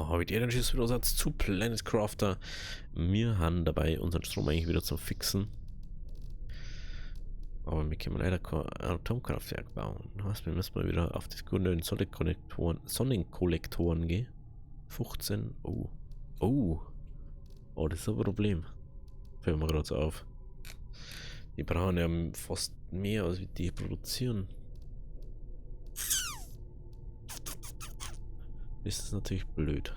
Habe ich den Schiss wieder Satz zu Planet Crafter. Wir haben dabei unseren Strom eigentlich wieder zum Fixen. Aber wir können leider kein Atomkraftwerk bauen. Das heißt, wir müssen mal wieder auf die grünen Sonnenkollektoren gehen. 15. Oh. Oh. Oh, das ist ein Problem. Fällt mir gerade so auf. Die brauchen ja fast mehr, als wir die produzieren. Das ist natürlich blöd.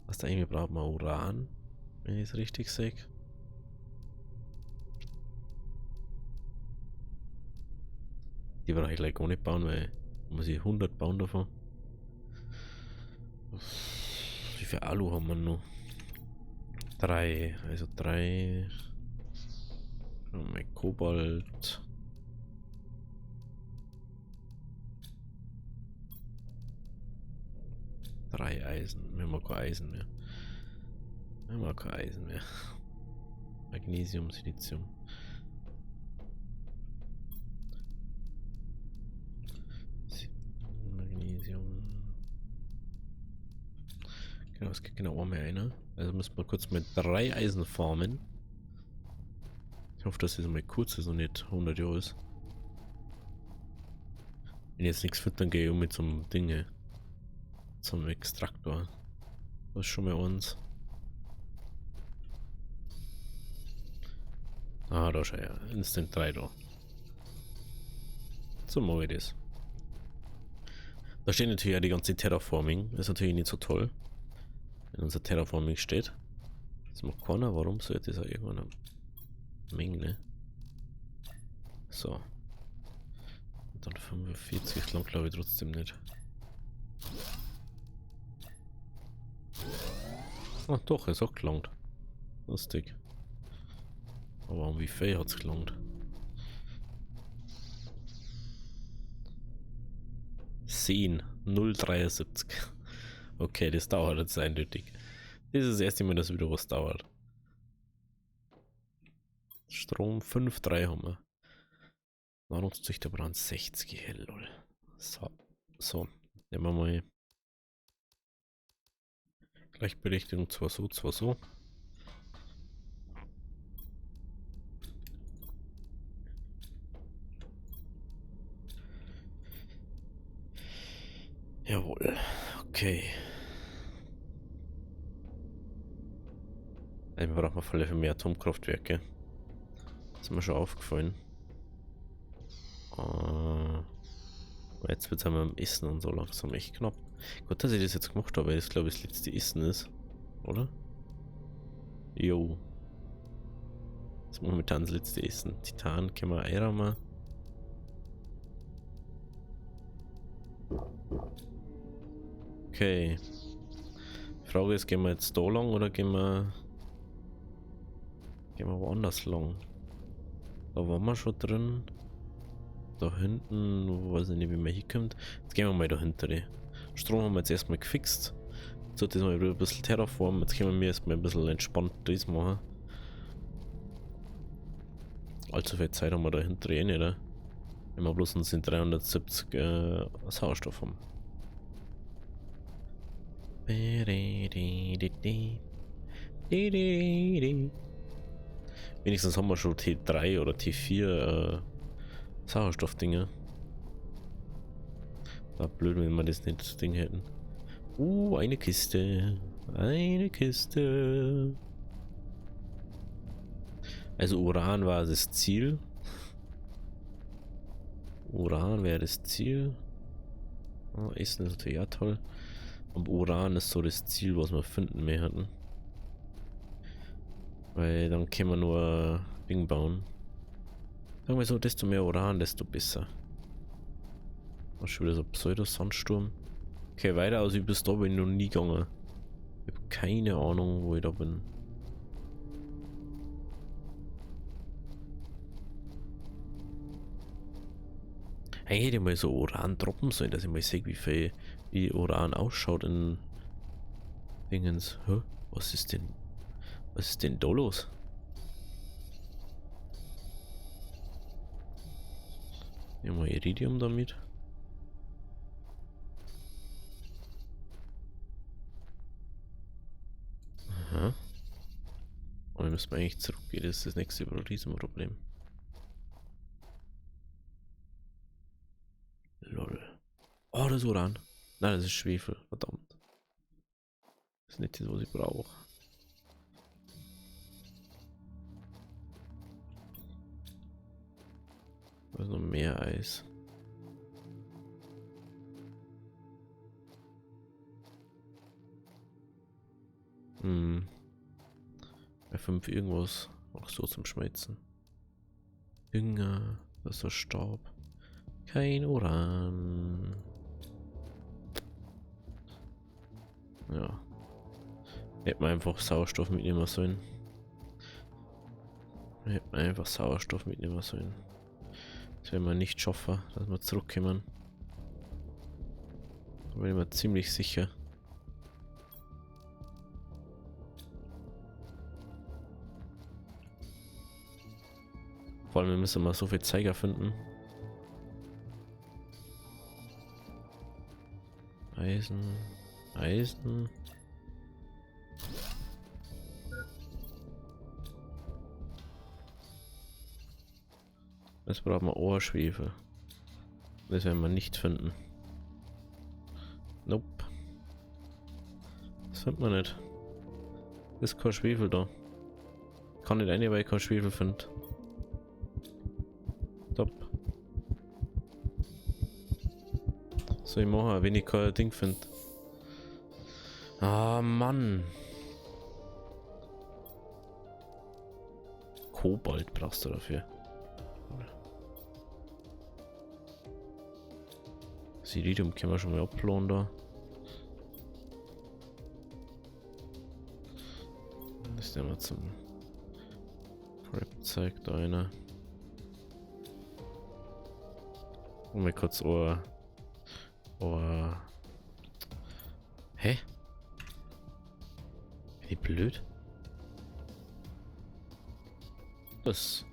Was da irgendwie braucht man Uran, wenn ich es richtig sehe. Die brauche ich gleich gar nicht bauen, weil muss ich 100 bauen davon. Wie viel Alu haben wir noch? 3, also 3. Mein Kobalt. Drei Eisen. Wir haben kein Eisen mehr. Wir haben kein Eisen mehr. Magnesium, Silizium. Magnesium. Genau, es gibt genau mehr einer. Also müssen wir kurz mit 3 Eisen farmen. Ich hoffe, dass das mal kurz ist und nicht 100 Jahre ist. Wenn ich jetzt nichts füttern gehe, um mit so einem Dinge. Zum Extraktor. Das ist schon mal uns. Ah, da schau ja. Instant 3 da. So mache ich das. Da steht natürlich ja die ganze Terraforming. Das ist natürlich nicht so toll. Wenn unser Terraforming steht. Das macht keiner. Warum sollte das auch irgendwann eine Menge? So. Und dann 45 lang glaube ich trotzdem nicht. Ach doch, es hat gelangt. Lustig. Aber um wie viel hat es gelangt? 10, 0,73. Okay, das dauert jetzt eindeutig. Das ist das erste Mal, dass wieder was dauert. Strom 5,3 haben wir. Nahrungszüchter brauchen 60, hell, lol. So, nehmen wir mal Gleichberechtigung, zwar so, zwar so. Jawohl, okay. Wir brauchen auf alle Fälle mehr Atomkraftwerke. Das ist mir schon aufgefallen. Jetzt wird es einmal am Essen und so langsam echt knapp. Gut, dass ich das jetzt gemacht habe, weil das glaube ich das letzte Essen ist. Oder? Jo. Das ist momentan das letzte Essen. Titan können wir einrahmen. Okay. Frage ist, gehen wir jetzt da lang oder gehen wir woanders lang? Da waren wir schon drin. Da hinten, weiß ich nicht, wie man hier kommt. Jetzt gehen wir mal da hinten. Strom haben wir jetzt erstmal gefixt. Jetzt sollte ich mal wieder ein bisschen terraformen. Jetzt können wir erstmal ein bisschen entspannt das machen. Allzu viel Zeit haben wir da hinten eh nicht, oder? Wenn wir bloß uns in 370 Sauerstoff haben. Wenigstens haben wir schon T3 oder T4 Sauerstoffdinger. War blöd, wenn wir das nicht Ding hätten. Eine Kiste. Eine Kiste. Also Uran war das Ziel. Uran wäre das Ziel. Oh, Essen ist natürlich auch toll. Und Uran ist so das Ziel, was wir finden mehr hatten. Weil dann können wir nur Ding bauen. Sagen wir so, desto mehr Uran, desto besser. Was schon wieder so Pseudo-Sandsturm. Okay, weiter aus wie bis da bin ich noch nie gegangen. Ich habe keine Ahnung, wo ich da bin. Eigentlich hätte ich mal so Uran droppen sollen, dass ich mal sehe, wie Uran ausschaut in Dingens. Hä? Was ist denn da los? Nehmen wir Iridium damit. müssen wir eigentlich zurückgehen. Das ist das nächste Riesenproblem. Lol. Oh, das ist Uran. Nein, das ist Schwefel. Verdammt. Das ist nicht das, was ich brauche. Da ist noch mehr Eis. Bei 5 irgendwas. Auch so zum Schmelzen. Dünger. Das ist Staub. Kein Uran. Ja. Hätte man einfach Sauerstoff mitnehmen sollen. Hätte man einfach Sauerstoff mitnehmen sollen. Das werden wir nicht schaffen, dass wir zurückkommen. Da bin ich mir ziemlich sicher. Vor allem, wir müssen mal so viel Zeiger finden. Eisen. Eisen. Jetzt brauchen wir Ohrschwefel. Das werden wir nicht finden. Nope. Das findet man nicht. Ist kein Schwefel da. Kann nicht eine, weil ich kein Schwefel finde. Top. So, ich mache, wenn ich kein Ding finde. Ah, Mann. Kobalt brauchst du dafür. Das Iridium können wir schon mal abladen da. Das nehmen wir zum Prep zeigt da einer. Und mal kurz Ohr. Hä? Wie blöd. Was?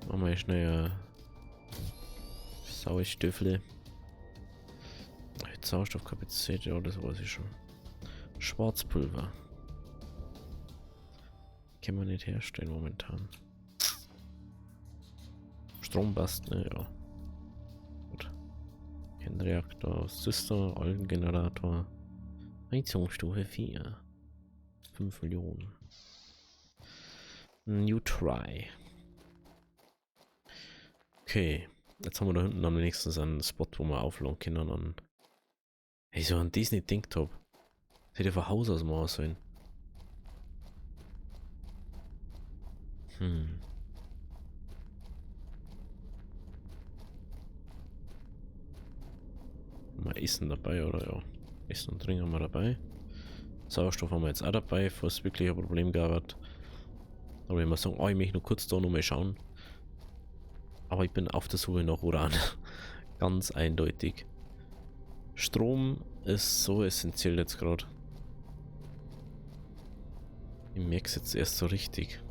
Machen wir schnell Sauerstoffle. Sauerstoffkapazität, ja, das weiß ich schon. Schwarzpulver. Kann man nicht herstellen momentan. Strombast, ne, ja. Gut. Kernreaktor, System, Algengenerator. Heizungsstufe 4. 5 Millionen. New try. Okay. Jetzt haben wir da hinten am nächsten einen Spot, wo wir aufladen können. Dann. Hey, so ein Disney Dinktop. Das hätte von Haus aus machen sollen. Mal Essen dabei, oder ja? Essen und Trinken haben wir dabei. Sauerstoff haben wir jetzt auch dabei, falls es wirklich ein Problem gab hat. Aber wenn wir sagen, oh, ich möchte nur kurz da nochmal schauen. Aber ich bin auf der Suche nach Uran. Ganz eindeutig. Strom ist so essentiell jetzt gerade. Ich merke es jetzt erst so richtig.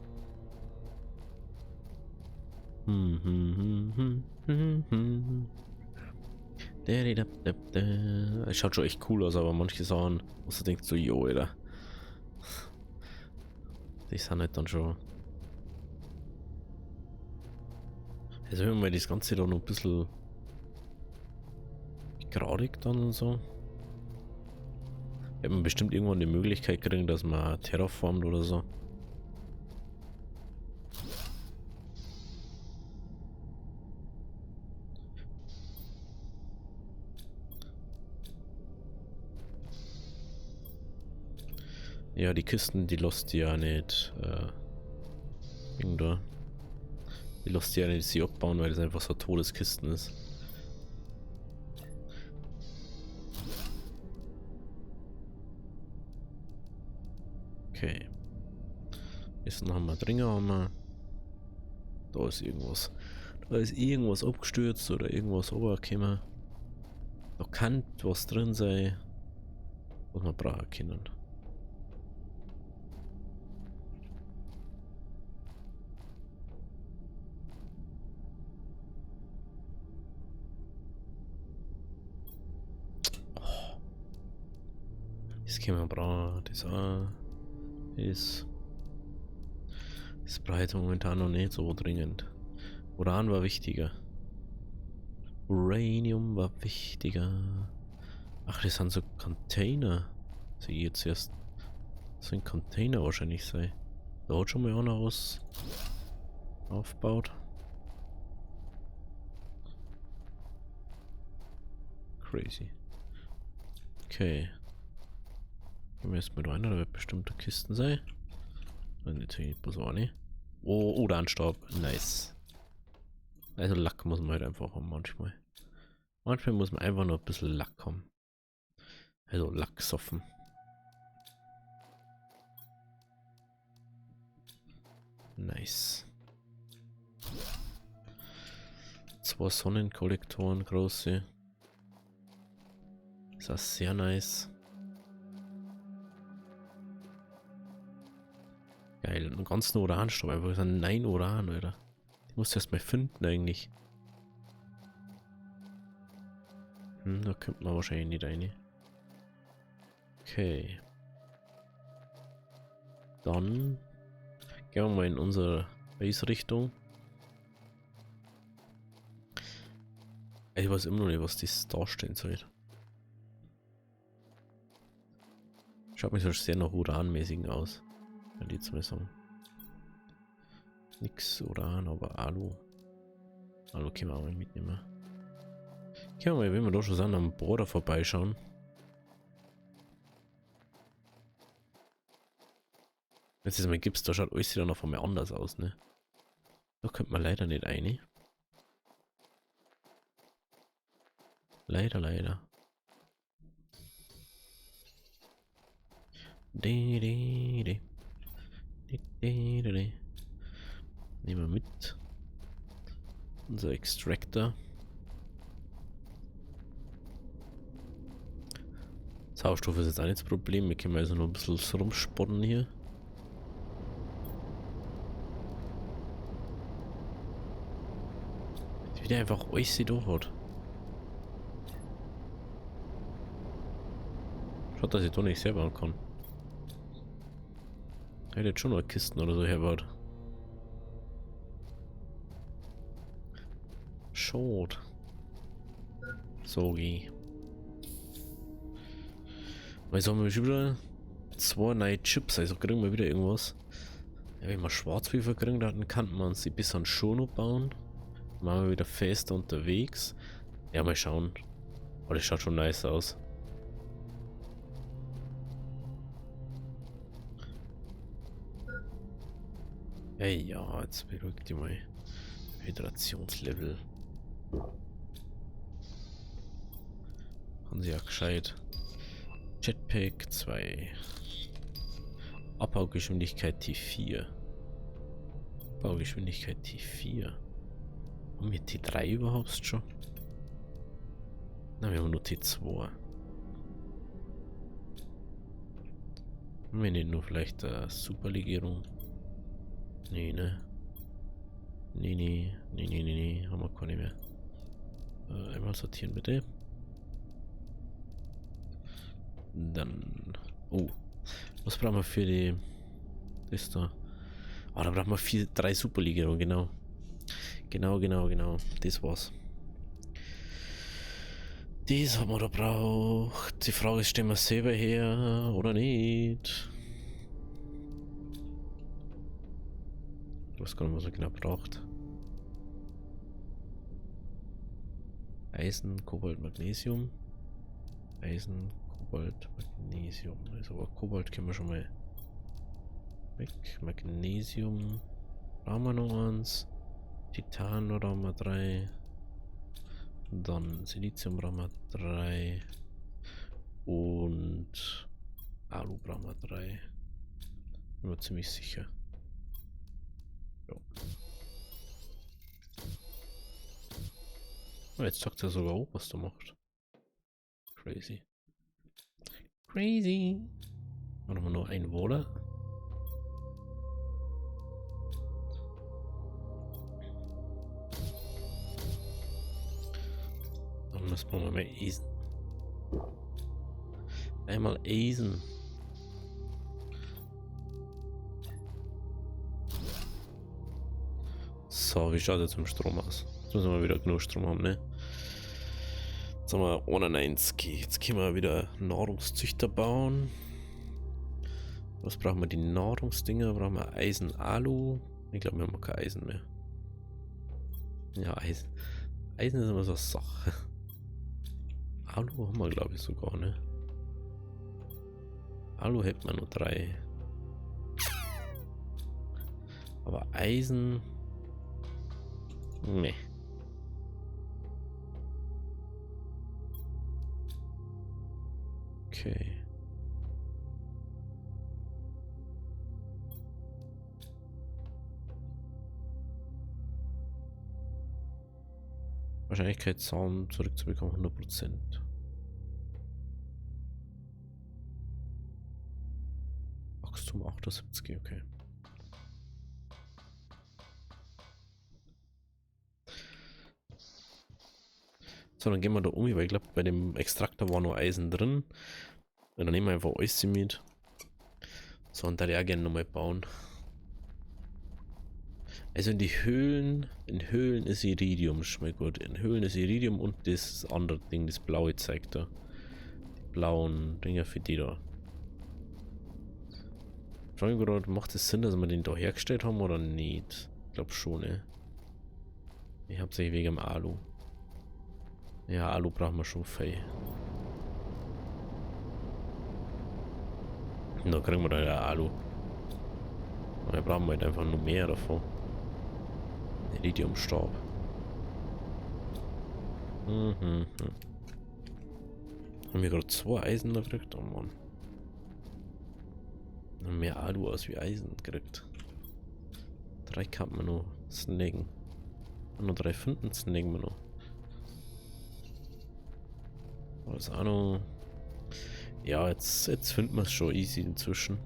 Es schaut schon echt cool aus, aber manche Sachen, wo du denkst so, jo, Alter. Die sind halt dann schon. Also wenn wir das Ganze da noch ein bisschen gradig dann und so. Wird man bestimmt irgendwann die Möglichkeit kriegen, dass man terraformt oder so. Ja, die Kisten, die lässt die ja nicht irgendwo. Die lässt die ja nicht sie abbauen, weil das einfach so Todeskisten ist. Okay. Essen haben wir, Trinken haben wir. Da ist irgendwas. Da ist irgendwas abgestürzt oder irgendwas runtergekommen. Da kann was drin sein, was wir brauchen können. Das können wir brauchen, das auch. Ist breit momentan noch nicht so dringend. Uran war wichtiger. Uranium war wichtiger. Ach, das sind so Container. Sehe ich jetzt erst. Das sind Container wahrscheinlich sein. Da hat schon mal einer was aufgebaut. Crazy. Okay. Gehen wir erstmal rein, da wird bestimmt eine Kisten sein. Dann natürlich bloß eine. Oh, Uranstab. Nice. Also Lack muss man halt einfach haben manchmal. Manchmal muss man einfach nur ein bisschen Lack haben. Also Lack soffen. Nice. 2 Sonnenkollektoren, große. Ist auch sehr nice. Geil, einen ganzen Uranstab, einfach so 9 Uran, Alter. Die musst du erst mal finden eigentlich. Da kommt man wahrscheinlich nicht rein. Okay. Dann gehen wir mal in unsere Base-Richtung. Ich weiß immer noch nicht, was das darstellen soll. Schaut mich so sehr nach Uranmäßigen aus. Kann ich jetzt mal sagen. Nix Uran, aber Alu. Alu können wir auch mal mitnehmen. Können wir mal, wenn wir da schon sind, am Bohrer vorbeischauen. Jetzt ist mal gibt's, da schaut alles wieder noch von mir anders aus, ne? Da kommt man leider nicht rein. Leider, leider. Nehmen wir mit. Unser Extractor. Sauerstoff ist jetzt auch nicht das Problem. Wir können also noch ein bisschen rumsponnen hier. Wie der einfach alles da hat. Schaut, dass ich da nicht selber kann. Er hätte jetzt schon noch Kisten oder so herbaut. Schade. Sorry. Jetzt haben wir schon wieder 2 neue Chips, also kriegen wir wieder irgendwas. Ja, wenn wir Schwarzpulver kriegen, dann kann man sie bis an schon noch bauen. Dann machen wir wieder fester unterwegs. Ja, mal schauen. Oh, das schaut schon nice aus. Hey, ja, jetzt beruhigt dich mal. Hydrationslevel. Haben sie ja gescheit. Jetpack 2. Abbaugeschwindigkeit T4. Abbaugeschwindigkeit T4. Haben wir T3 überhaupt schon? Na, wir haben nur T2. Haben wir nicht nur vielleicht eine Superlegierung? Nee, ne? Nee. Haben wir keine mehr. Einmal sortieren bitte. Dann. Oh. Was brauchen wir für die. Das da. Ah, da brauchen wir 3 Superlegierungen, genau. Genau. Das war's. Das haben wir da braucht. Die Frage ist, stellen wir es selber her oder nicht? Ich weiß gar nicht, was er genau braucht. Eisen, Kobalt, Magnesium. Eisen, Kobalt, Magnesium. Also aber Kobalt können wir schon mal weg. Magnesium. Brauchen wir noch eins. Titan brauchen wir 3. Dann Silizium brauchen wir 3. Und Alu brauchen wir 3. Bin mir ziemlich sicher. Ja. Oh, jetzt sagt er sogar auch, was du machst. Crazy. Machen wir noch ein Wohler. Dann müssen wir mal Eisen. Einmal Eisen. So, wie schaut jetzt mit dem Strom aus? Jetzt müssen wir wieder genug Strom haben, ne? Jetzt haben wir 91. Jetzt können wir wieder Nahrungszüchter bauen. Was brauchen wir? Die Nahrungsdinger? Brauchen wir Eisen, Alu? Ich glaube, wir haben kein Eisen mehr. Ja, Eisen. Eisen ist immer so eine Sache. Alu haben wir, glaube ich, sogar, ne? Alu hätten wir nur 3. Aber Eisen. Ne. Okay. Wahrscheinlichkeit Sound zurückzubekommen 100%. Wachstum 78, okay. So, dann gehen wir da um, weil ich glaube, bei dem Extraktor war noch Eisen drin. Und dann nehmen wir einfach alles mit. So, und da ja gerne nochmal bauen. Also in Höhlen ist Iridium schon mal gut. In Höhlen ist Iridium und das andere Ding, das blaue zeigt da. Die blauen Dinger für die da. Ich frage mich gerade, macht es Sinn, dass wir den da hergestellt haben oder nicht? Ich glaube schon, ne? Ich hauptsächlich wegen dem Alu. Ja, Alu brauchen wir schon viel. Da kriegen wir da ja Alu. Da brauchen wir halt einfach nur mehr davon. Iridiumstab. Haben wir gerade 2 Eisen da gekriegt? Oh Mann. Mehr Alu aus wie Eisen gekriegt. 3 kann man noch snacken. Und nur 3 Finden snacken wir noch. Was auch noch. Ja, jetzt finden wir es schon easy inzwischen.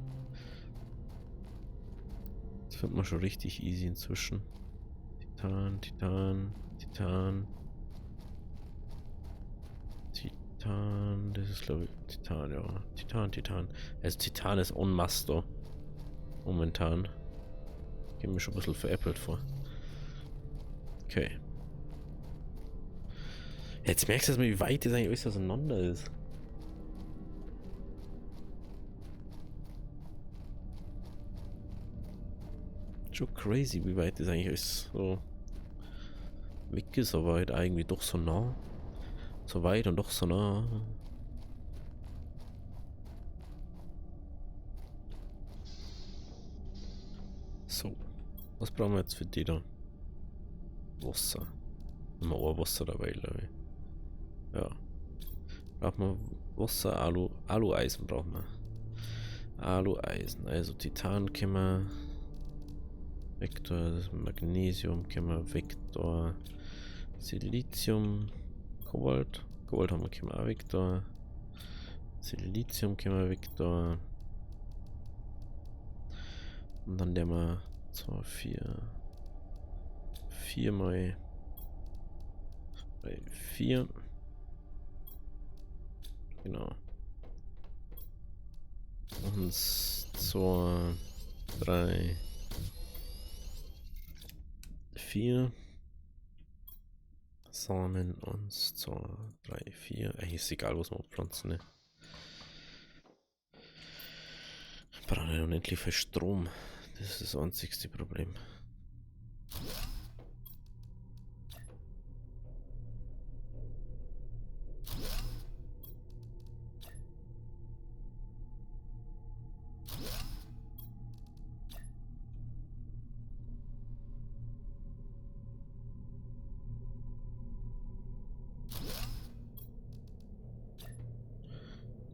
Jetzt finden wir schon richtig easy inzwischen. Titan, Titan, Titan. Titan, das ist glaube ich Titan, ja. Titan, Titan. Also Titan ist on Master. Momentan. Geht mir schon ein bisschen veräppelt vor. Okay. Jetzt merkst du erstmal, wie weit das eigentlich alles auseinander ist. Schon crazy, wie weit das eigentlich alles so weg ist, aber halt eigentlich doch so nah. So weit und doch so nah. So. Was brauchen wir jetzt für die da? Wasser. Haben wir auch Wasser dabei, glaube ich. Ja. Brauchen wir Wasser, Alu-Eisen brauchen wir. Alu-Eisen. Also Titan können wir. Vektor, das Magnesium können wir. Vektor. Silizium. Kobalt. Kobalt haben wir, können wir auch Vektor. Silizium können wir Vektor. Und dann der mal 2, 4 mal 4. Genau. Und 2, 3, 4. Samen und 2, 3, 4. Eigentlich ist egal, was wir pflanzen, ne? Ich brauche ja unendlich viel Strom. Das ist das einzigste Problem.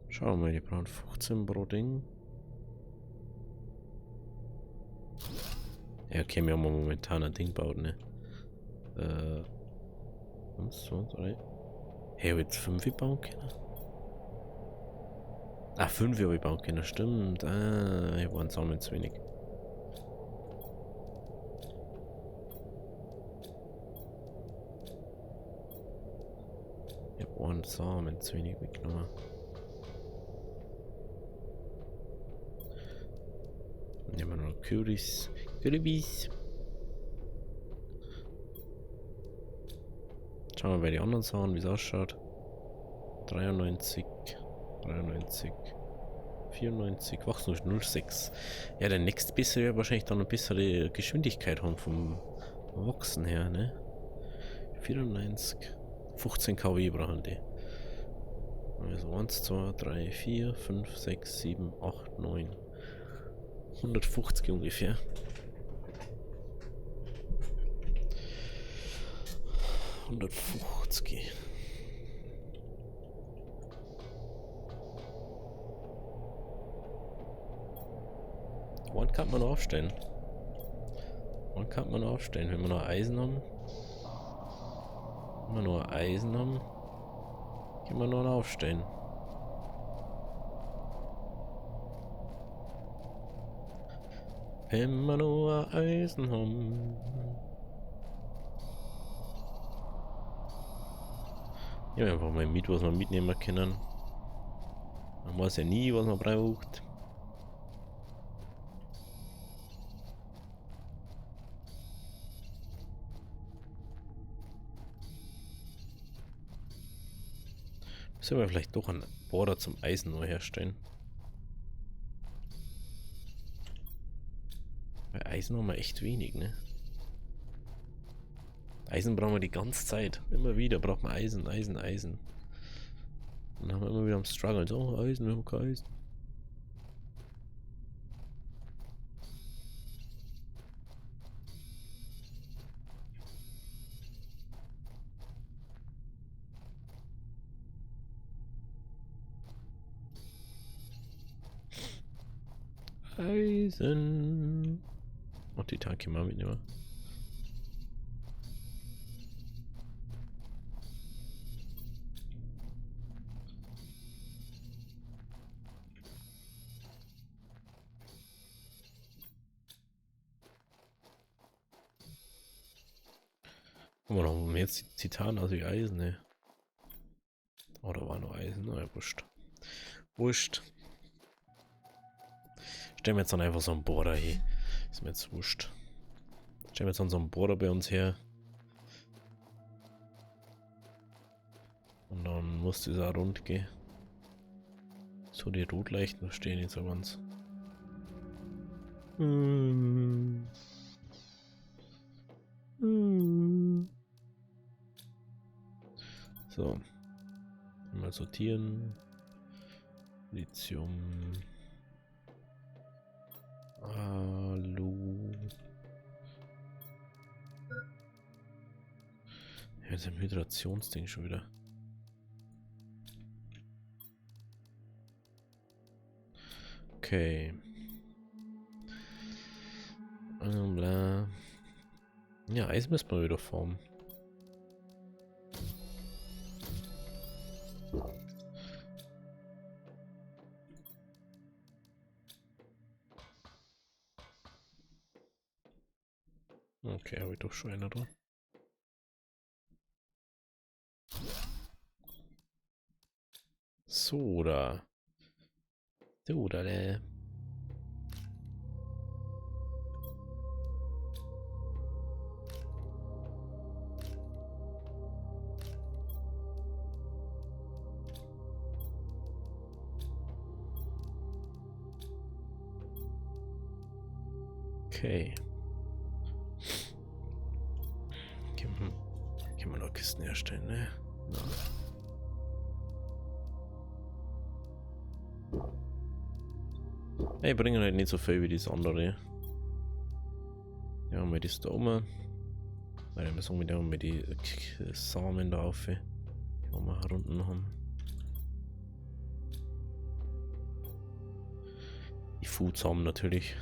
Schauen wir mal, die brauchen 15 pro Ding. Ja, okay, wir haben momentan ein Ding gebaut, ne? 1, 2, 3. Hey, hab ich jetzt 5 bauen können? Ah, 5 habe ich bauen können, stimmt. Ah, ich war ein Samen zu wenig. Ich habe einen Samen zu wenig mitgenommen. Nehmen wir noch Kürbis. Kürbis. Schauen wir bei den anderen Sachen, wie es ausschaut. 93, 93, 94, wachsen durch 0,6. Ja, der nächste bisschen wird wahrscheinlich dann ein bisschen die Geschwindigkeit haben vom Wachsen her, ne? 94, 15 kW brauchen die. Also 1, 2, 3, 4, 5, 6, 7, 8, 9. 150 ungefähr. 150. Wann kann man noch aufstellen? Wann kann man noch aufstellen? Wenn wir noch Eisen haben? Wenn wir noch Eisen haben, können wir noch aufstellen. Wenn wir nur Eisen haben. Ja, einfach mal mit, was wir mitnehmen können. Man weiß ja nie, was man braucht. Sollen wir vielleicht doch einen Bohrer zum Eisen neu herstellen? Bei Eisen haben wir echt wenig, ne? Eisen brauchen wir die ganze Zeit. Immer wieder braucht man Eisen, Eisen, Eisen. Dann haben wir immer wieder am Struggle. So, Eisen, wir haben kein Eisen. Eisen. Und die Tanke mal mitnehmen. Guck mal, noch mehr jetzt Titan, also wie Eisen, ne? Oder war nur Eisen? Naja, wurscht. Wurscht. Stellen wir jetzt dann einfach so einen Bohrer hier. Ist mir jetzt wurscht. Stellen wir jetzt dann so einen Bohrer bei uns her. Und dann muss dieser rund gehen. So, die Rotleichten stehen jetzt so ganz. So. Mal sortieren. Lithium. Alu. Ja, das ist ein Hydrationsding schon wieder. Okay. Bla. Ja, Eis müssen wir wieder formen. Okay, habe ich doch schon eine da. So, da. So, da. Okay. Können wir noch Kisten herstellen, ne? Ja. Hey, bringen halt nicht so viel wie das andere. Ja, haben wir das da oben. Weil wir sagen, wir haben die Samen da auf, die wir hier unten haben. Die Food-Samen natürlich.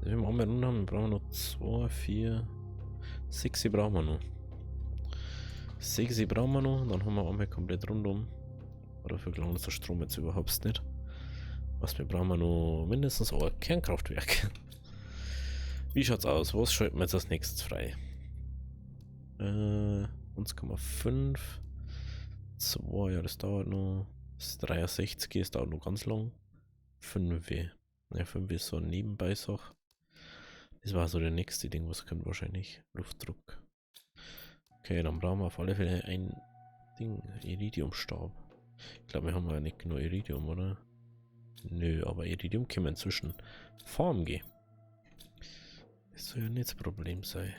Also wir haben wir brauchen noch 2, 4, 6 brauchen wir noch. 6 brauchen wir noch, dann haben wir einmal komplett rundum. Oder für gelangt der Strom jetzt überhaupt nicht. Was wir brauchen wir noch mindestens ein Kernkraftwerk. Wie schaut's aus? Was schalten wir jetzt als nächstes frei? 1,5. 2, ja, das dauert noch. Das 63, das dauert noch ganz lang. 5. Ja, 5 ist so ein Nebenbei-Sach. Das war so der nächste Ding, was kommt wahrscheinlich. Luftdruck. Okay, dann brauchen wir auf alle Fälle ein Ding, Iridiumstab. Ich glaube, wir haben ja nicht nur Iridium, oder? Nö, aber Iridium können wir inzwischen farmen gehen. Das soll ja nicht das Problem sein.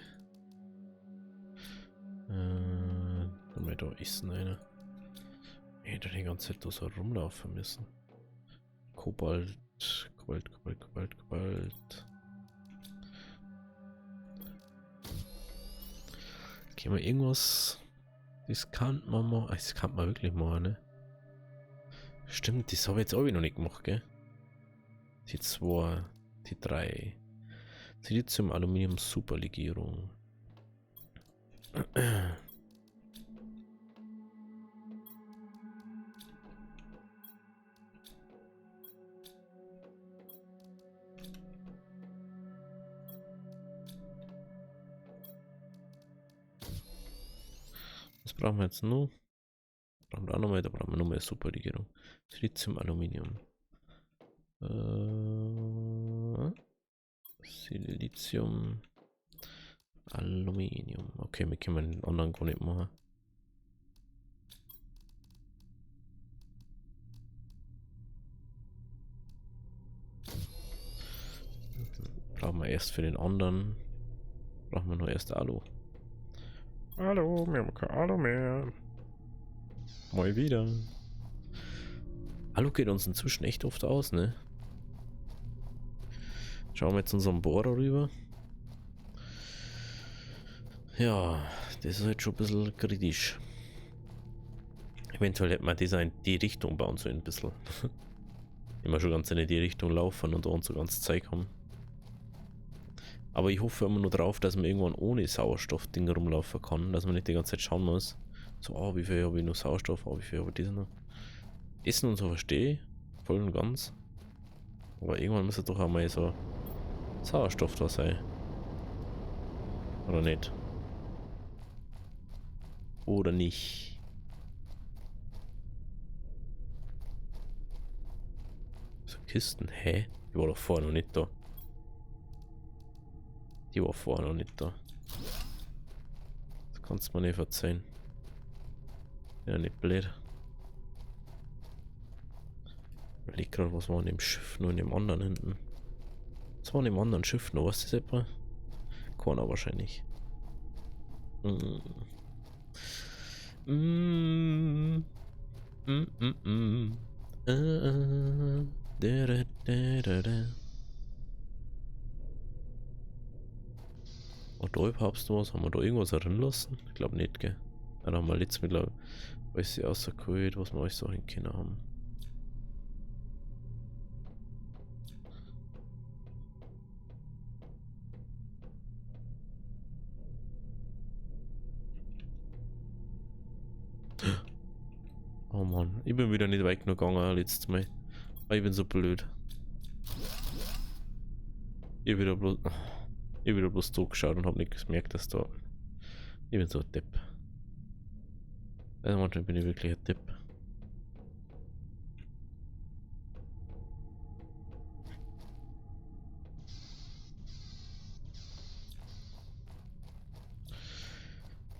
Da ist einer. Ich hätte die ganze Zeit da so rumlaufen müssen. Kobalt, Kobalt, Kobalt, Kobalt, Kobalt. Können wir irgendwas... Das kann man mal... Das kann man wirklich mal, ne? Stimmt, das habe ich jetzt auch noch nicht gemacht, gell? Die 2, die 3. Silizium, Aluminium, Superlegierung. Was brauchen wir jetzt noch? Brauchen wir auch nochmal, da brauchen wir nochmal Superlegierung. Silizium, Aluminium. Silizium, Aluminium. Okay, wir können den anderen gar nicht machen. Brauchen wir erst für den anderen. Brauchen wir nur erst Alu. Hallo, wir haben kein Alu mehr. Mal wieder. Alu geht uns inzwischen echt oft aus, ne? Schauen wir jetzt unseren Bohrer rüber. Ja, das ist halt schon ein bisschen kritisch. Eventuell hätte man das in die Richtung bauen sollen, ein bisschen. Immer schon ganz in die Richtung laufen und da uns so ganz Zeug haben. Aber ich hoffe immer nur drauf, dass man irgendwann ohne Sauerstoff-Ding rumlaufen kann, dass man nicht die ganze Zeit schauen muss. So, wie viel habe ich noch Sauerstoff, wie viel habe ich das noch. Essen und so verstehe ich, voll und ganz. Aber irgendwann muss es doch auch mal so Sauerstoff da sein. Oder nicht? Oder nicht? So Kisten, hä? Die war doch vorher noch nicht da. Die war vorher noch nicht da. Das kannst du mir nicht verzeihen. Ja, nicht blöd. Ich überleg gerade, was war in dem Schiff nur in dem anderen hinten. Was war in dem anderen Schiff noch? Was ist das etwa? Keiner wahrscheinlich. Und da überhaupt noch was? Haben wir da irgendwas drin lassen? Ich glaube nicht, gell? Ja, da haben wir letztes Mal, glaube ich, alles rausgeholt, was wir euch so hinkennen haben. Oh Mann, ich bin wieder nicht weit genug gegangen letztes Mal. Ich bin so blöd. Ich hab wieder bloß zugeschaut und hab nicht gemerkt, dass da... Ich bin so ein Depp. Also manchmal bin ich wirklich ein Depp.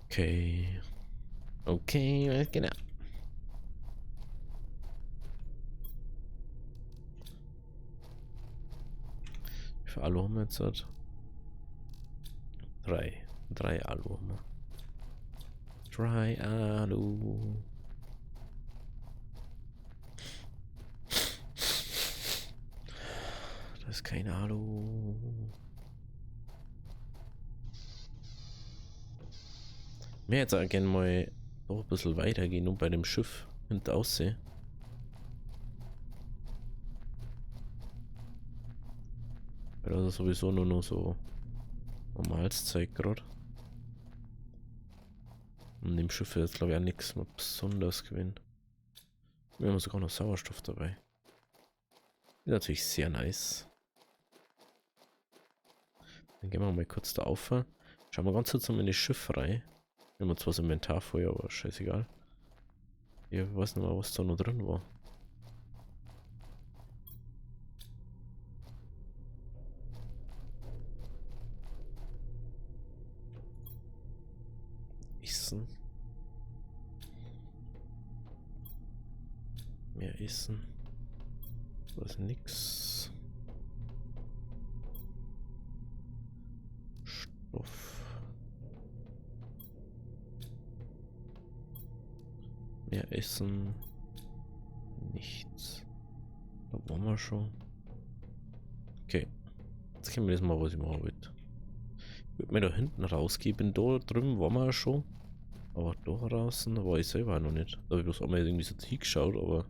Okay. Okay, genau. Wie viel Alu haben wir jetzt? 3. 3 Alu haben wir. 3 Alu. Das ist kein Alu. Mir jetzt auch gerne mal noch ein bisschen weitergehen und bei dem Schiff hinten aussehen. Weil das ist sowieso nur noch so normales Zeug gerade. Und dem Schiff ist glaube ich auch nichts mehr besonders gewinnen. Wir haben sogar noch Sauerstoff dabei. Ist natürlich sehr nice. Dann gehen wir mal kurz da auf. Schauen wir ganz kurz in das Schiff rein. Wir haben zwar das Inventar vorher, aber scheißegal. Ich weiß nicht mal, was da noch drin war. Essen. Mehr Essen. Da ist nix. Stoff. Mehr Essen. Nichts. Da waren wir schon. Okay. Jetzt können wir das mal, was ich machen will. Ich würde mir da hinten rausgeben. Da drüben waren wir schon. Aber da draußen war ich selber auch noch nicht. Da habe ich bloß einmal irgendwie so hingeschaut, aber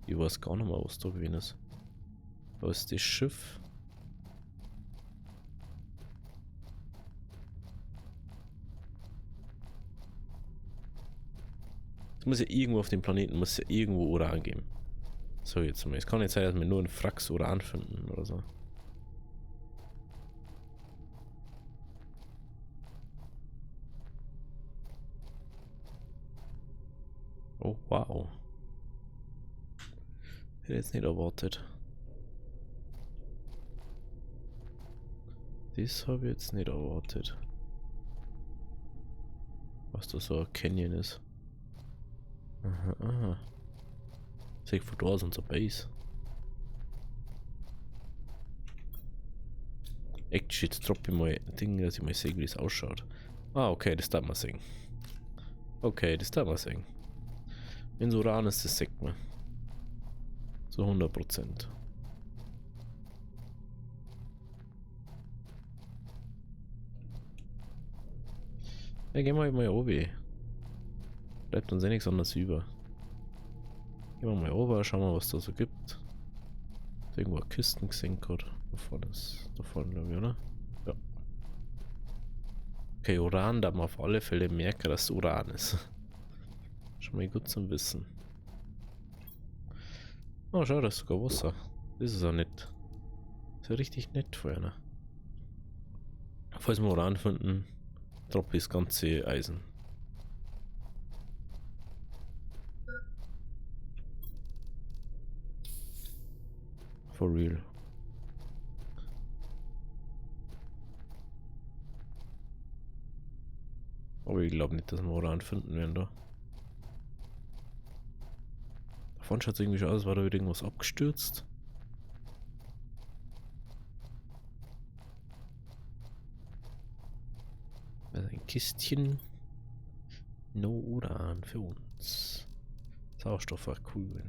ich weiß gar nicht mehr, was da gewesen ist. Da ist das Schiff. Es muss ja irgendwo auf dem Planeten, muss ja irgendwo Uran geben. So, jetzt mal. Es kann nicht sein, dass wir nur einen Frax Uran finden oder so. Oh, wow. Hätte jetzt nicht erwartet. Das habe ich jetzt nicht erwartet. Was da so ein Canyon ist. Aha, aha. Sehe ich von da aus unser Base. Echt, jetzt droppe ich mal ein Ding, dass ich mal sehe, wie das ausschaut. Ah, okay, das darf man sehen. Okay, das darf man sehen. Wenn so Uran ist, das sagt man. So 100%. Ja, gehen wir mal oben. Bleibt uns ja nichts anderes über. Gehen wir mal oben, schauen wir, was da so gibt. Irgendwo Kisten gesehen gerade. Da vorne ist, da vorne glaube ich, oder? Ja. Okay, Uran, da man auf alle Fälle merken, dass es Uran ist. Schon mal gut zum Wissen. Oh, schau, da ist sogar Wasser. Das ist auch nett. Das ist ja richtig nett vorher. Falls wir Uran finden, droppe ich das ganze Eisen. For real. Aber ich glaube nicht, dass wir Uran finden werden da. Davon schaut es irgendwie schon aus, als war da wieder irgendwas abgestürzt. Also ein Kistchen. No Uran für uns. Sauerstoff war cool.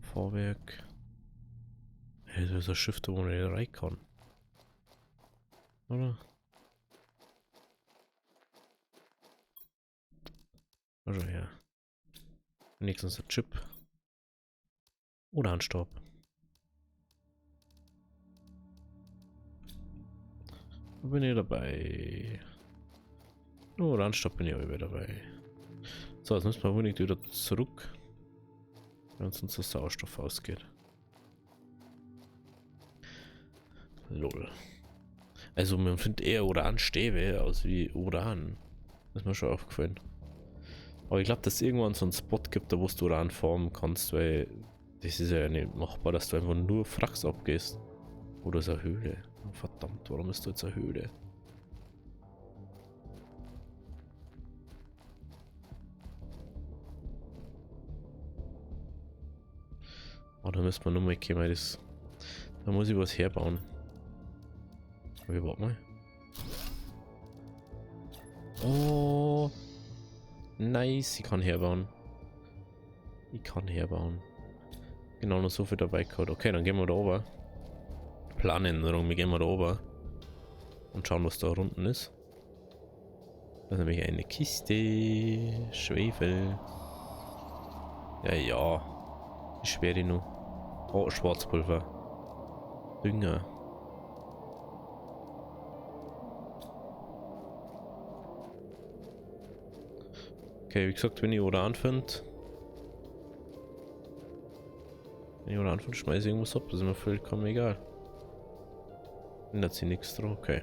Vorwerk. Hey, das ist ein Schiff, da wo man nicht rein kann. Oder? Also ja. Wenigstens ein Chip. Oder ein Staub. Da bin ich dabei. Oh, Randstopp bin ich auch wieder dabei. So, jetzt müssen wir unbedingt wieder zurück. Wenn uns unser Sauerstoff ausgeht. Lol. Also man findet eher Uranstäbe aus wie Uran. Das ist mir schon aufgefallen. Aber ich glaube, dass es irgendwann so einen Spot gibt, da wo du Uran formen kannst, weil das ist ja nicht machbar, dass du einfach nur Frax abgehst. Oder ist eine Höhle. Oh, verdammt, warum ist da jetzt eine Höhle? Oh, da müssen wir nochmal gehen, weil das. Da muss ich was herbauen. Aber warte mal. Oh. Nice, ich kann herbauen. Ich kann herbauen. Genau, noch so viel dabei gehabt. Okay, dann gehen wir da oben. Planänderung, wir gehen mal da oben. Und schauen, was da unten ist. Da ist nämlich eine Kiste. Schwefel. Ja, ja. Wie schwer die noch? Oh, Schwarzpulver. Dünger. Okay, wie gesagt, wenn ich Uran finde. Wenn ich Uran finde, schmeiße ich irgendwas ab. Das ist mir vollkommen egal. Ändert sich nichts dran. Okay.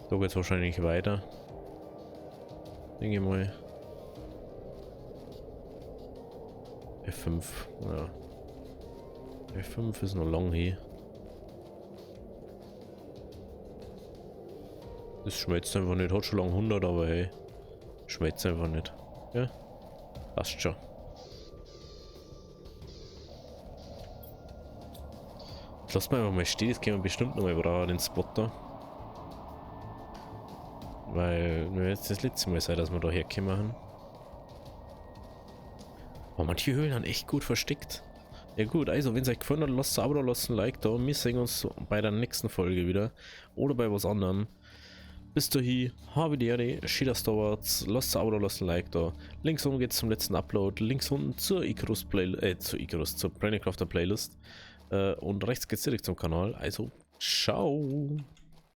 Da geht es wahrscheinlich weiter. Denke ich mal. F5, ja. F5 ist noch lang hier. Das schmeckt einfach nicht. Hat schon lange 100, aber hey. Schmeckt einfach nicht. Ja? Passt schon. Lass mal einfach mal stehen, das können wir bestimmt noch mal brauchen, den Spotter. Weil, jetzt das letzte Mal sei, dass wir da herkommen. Aber manche Höhlen haben echt gut versteckt. Ja gut, also wenn es euch gefallen hat, lasst ein Abo da, lasst ein Like da. Wir sehen uns bei der nächsten Folge wieder. Oder bei was anderem. Bis dahin, habe die Ehre, schön dass du warst. Lasst ein Abo da, lasst ein Like da. Links unten geht's zum letzten Upload. Links unten zur zur Planecrafter Playlist. Und rechts geht's direkt zum Kanal. Also, ciao.